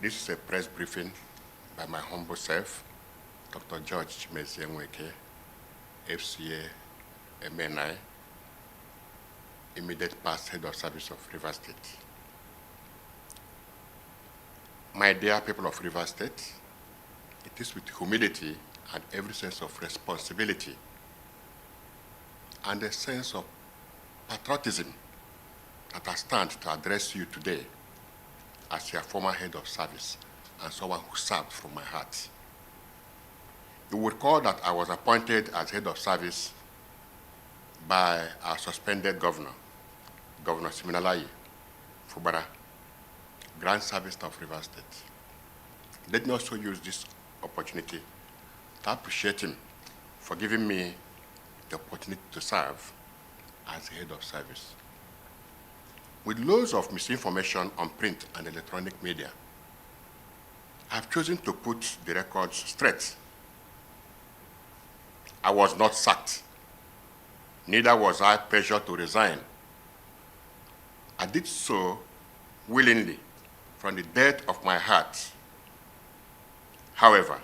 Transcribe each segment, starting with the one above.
This is a press briefing by my humble self, Dr. George Chimezie, FCA, MNI, immediate past head of service of Rivers State. My dear people of Rivers State, it is with humility and every sense of responsibility and a sense of patriotism that I stand to address you today as your former head of service and someone who served from my heart. You will recall that I was appointed as head of service by our suspended governor, Governor Siminalayi Fubara, Grand Service of Rivers State. Let me also use this opportunity to appreciate him for giving me the opportunity to serve as head of service. With loads of misinformation on print and electronic media, I've chosen to put the records straight. I was not sacked. Neither was I pressured to resign. I did so willingly from the depth of my heart. However,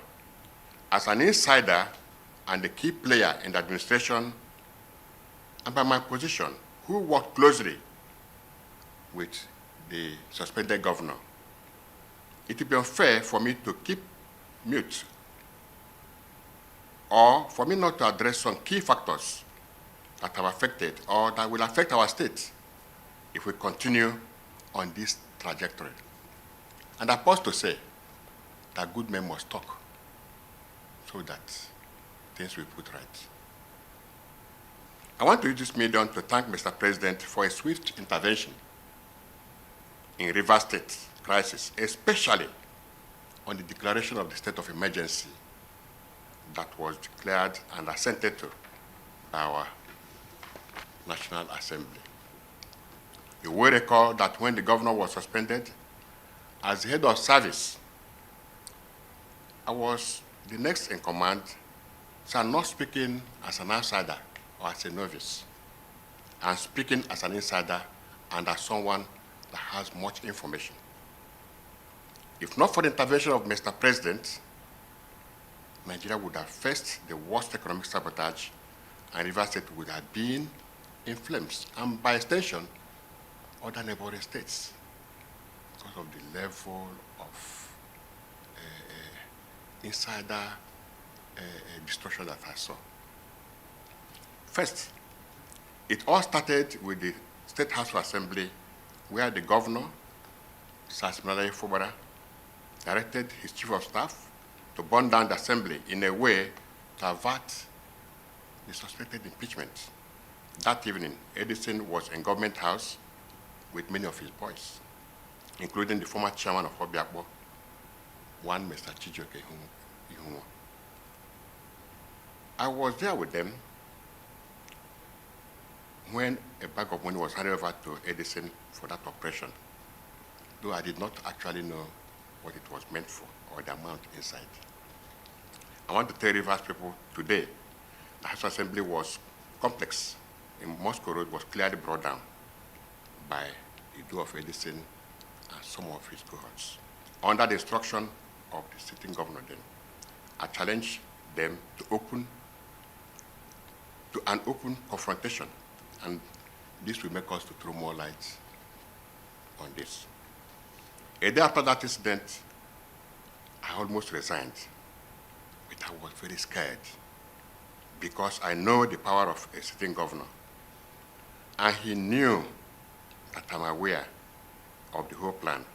as an insider and a key player in the administration, and by my position, who worked closely with the suspended governor, it would be unfair for me to keep mute or for me not to address some key factors that have affected or that will affect our state if we continue on this trajectory. And I pause to say that good men must talk so that things will put right. I want to use this medium to thank Mr. President for a swift intervention in Rivers State crisis, especially on the declaration of the state of emergency that was declared and assented to by our National Assembly. You will recall that when the governor was suspended, as head of service, I was the next in command, so I'm not speaking as an outsider or as a novice. I'm speaking as an insider and as someone that has much information. If not for the intervention of Mr. President, Nigeria would have faced the worst economic sabotage and Rivers State would have been in flames, and by extension, other neighboring states, because of the level of insider destruction that I saw. First, it all started with the State House of Assembly, where the governor, Sir Siminalayi Fubara, directed his chief of staff to burn down the assembly in a way to avert the suspected impeachment. That evening, Edison was in Government House with many of his boys, including the former chairman of Obiakpo, one Mr. Chijioke Ihunwo. I was there with them when a bag of money was handed over to Edison for that operation, though I did not actually know what it was meant for or the amount inside. I want to tell Rivers people today, the House Assembly was complex. In Moscow Road was clearly brought down by the do of Edison and some of his cohorts. Under the instruction of the sitting governor then, I challenged them to an open confrontation, and this will make us to throw more light on this. A day after that incident, I almost resigned, but I was very scared because I know the power of a sitting governor. And he knew that I'm aware of the whole plan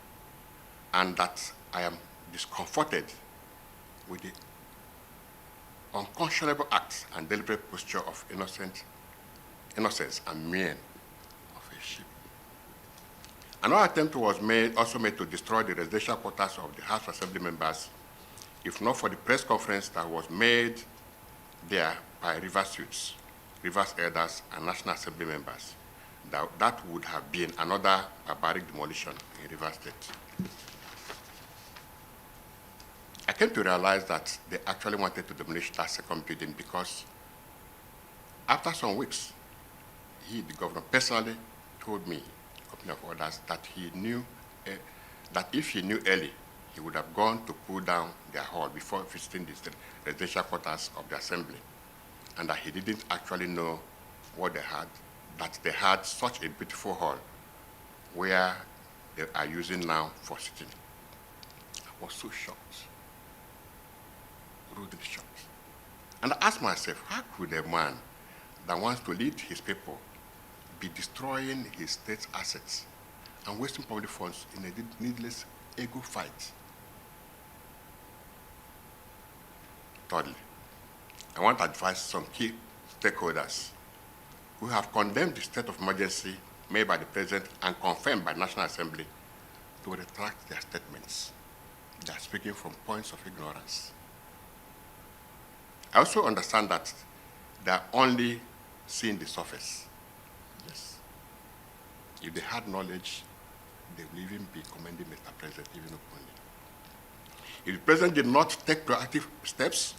and that I am discomforted with the unconscionable acts and deliberate posture of innocence and mien of a sheep. Another attempt was also made to destroy the residential quarters of the House Assembly members, if not for the press conference that was made there by Rivers youths, Rivers elders, and National Assembly members. That would have been another barbaric demolition in Rivers State. I came to realize that they actually wanted to demolish that second building because after some weeks, the governor, personally told me, a company of others, that he knew that if he knew early, he would have gone to pull down their hall before visiting the residential quarters of the assembly, and that he didn't actually know what they had, that they had such a beautiful hall where they are using now for sitting. I was so shocked, rudely shocked. And I asked myself, how could a man that wants to lead his people be destroying his state's assets and wasting public funds in a needless ego fight? Thirdly, I want to advise some key stakeholders who have condemned the state of emergency made by the President and confirmed by the National Assembly to retract their statements. They are speaking from points of ignorance. I also understand that they are only seeing the surface. Yes. If they had knowledge, they will even be commending Mr. President even openly. If the President did not take proactive steps,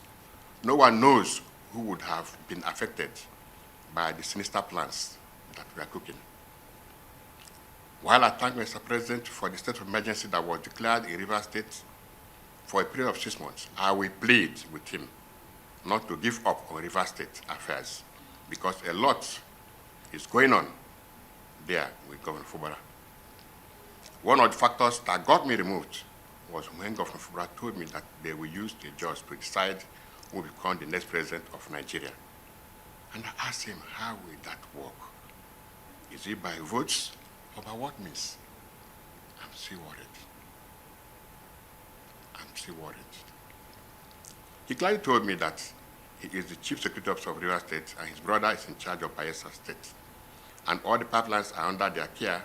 no one knows who would have been affected by the sinister plans that we are cooking. While I thank Mr. President for the state of emergency that was declared in Rivers State for a period of 6 months, I will plead with him not to give up on Rivers State affairs, because a lot is going on there with Governor Fubara. One of the factors that got me removed was when Governor Fubara told me that they will use the judge to decide who will become the next president of Nigeria. And I asked him, how will that work? Is it by votes or by what means? I'm still worried. I'm still worried. He clearly told me that he is the chief security officer of Rivers State and his brother is in charge of Bayelsa State. And all the pipelines are under their care,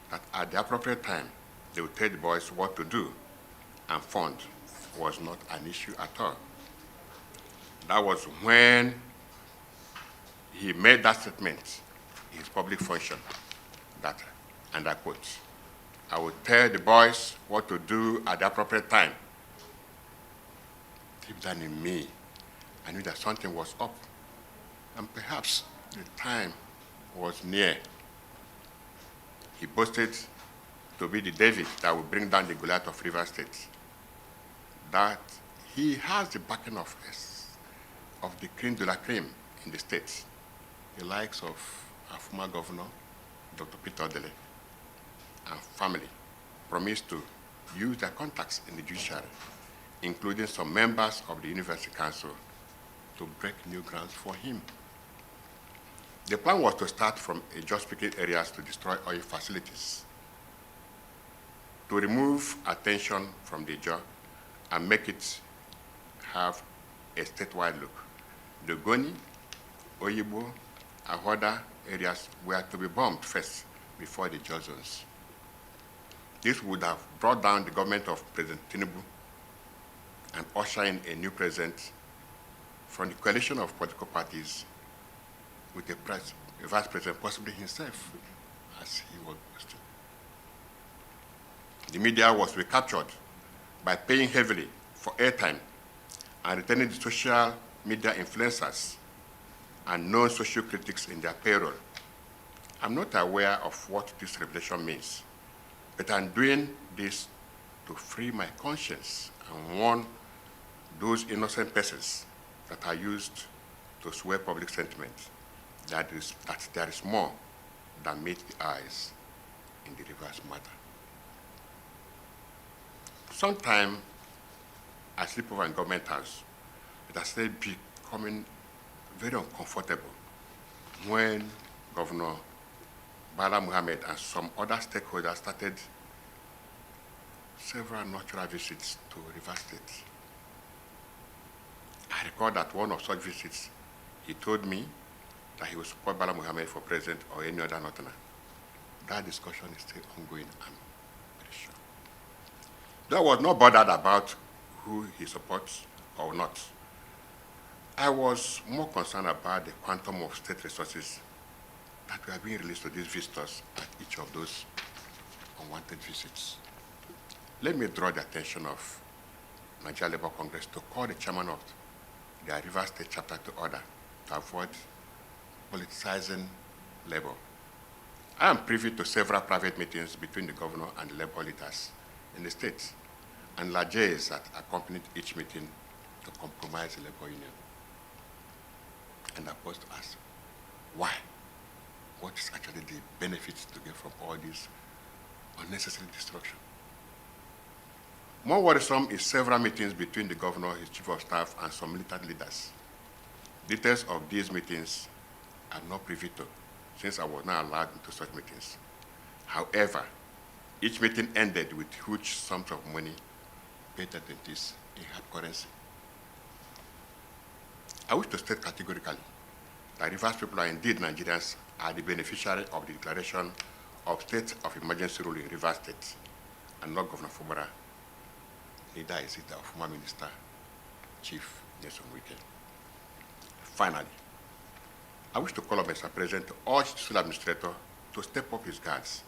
that at the appropriate time, they will tell the boys what to do, and fund was not an issue at all. That was when he made that statement in his public function, that, and I quote, I will tell the boys what to do at the appropriate time. Deep down in me, I knew that something was up, and perhaps the time was near. He boasted to be the David that will bring down the Goliath of Rivers State, that he has the backing of the creme de la creme in the state, the likes of our former governor, Dr. Peter Odele, and family promised to use their contacts in the judiciary, including some members of the University Council, to break new grounds for him. The plan was to start from just-speaking areas to destroy oil facilities, to remove attention from the job and make it have a statewide look. The Goni, Oyibo, and other areas were to be bombed first before the Jaw zones. This would have brought down the government of President Tinubu and usher in a new president from the coalition of political parties with a vice president, possibly himself, as he was boasting. The media was recaptured by paying heavily for airtime and retaining the social media influencers and known social critics in their payroll. I'm not aware of what this revelation means, but I'm doing this to free my conscience and warn those innocent persons that are used to sway public sentiment that there is more than meets the eyes in the Rivers matter. Sometime I sleep over in government house, it has started becoming very uncomfortable when Governor Bala Muhammad and some other stakeholders started several natural visits to Rivers State. I recall that one of such visits, he told me that he would support Bala Muhammad for president or any other northerner. That discussion is still ongoing, I'm pretty sure. I was not bothered about who he supports or not. I was more concerned about the quantum of state resources that were being released to these visitors at each of those unwanted visits. Let me draw the attention of Nigeria Labour Congress to call the chairman of the Rivers State chapter to order to avoid politicizing labor. I am privy to several private meetings between the governor and the labor leaders in the state. and largesse that accompanied each meeting to compromise the labor union. And I paused to ask, why? What is actually the benefits to get from all this unnecessary destruction? More worrisome is several meetings between the governor, his chief of staff, and some militant leaders. Details of these meetings are not privy to, since I was not allowed into such meetings. However, each meeting ended with huge sums of money paid attendees in hard currency. I wish to state categorically that Rivers people are indeed Nigerians are the beneficiary of the declaration of state of emergency rule in Rivers State, and not Governor Fubara. Neither is it our former minister, Chief Nelson Wike. Finally, I wish to call on Mr. President to urge the school administrator to step up his guards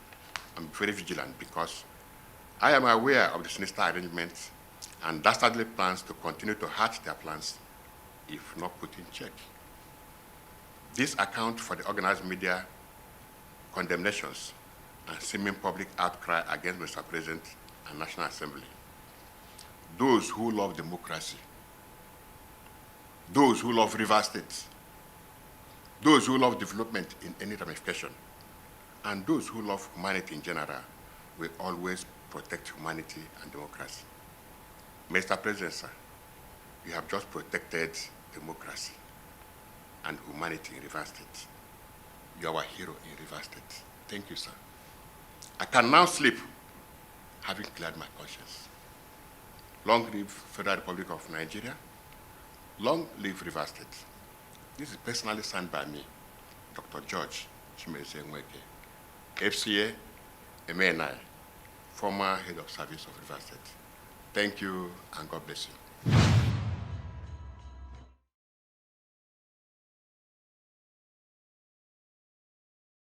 and be very vigilant, because I am aware of the sinister arrangements and dastardly plans to continue to hatch their plans if not put in check. This accounts for the organized media condemnations and seeming public outcry against Mr. President and National Assembly. Those who love democracy, those who love Rivers State, those who love development in any ramification, and those who love humanity in general will always protect humanity and democracy. Mr. President, sir, you have just protected democracy and humanity in Rivers State. You are our hero in Rivers State. Thank you, sir. I can now sleep, having cleared my conscience. Long live Federal Republic of Nigeria. Long live Rivers State. This is personally signed by me, Dr. George Chimeze Nweke, FCA, MNI, former head of service of Rivers State. Thank you, and God bless you.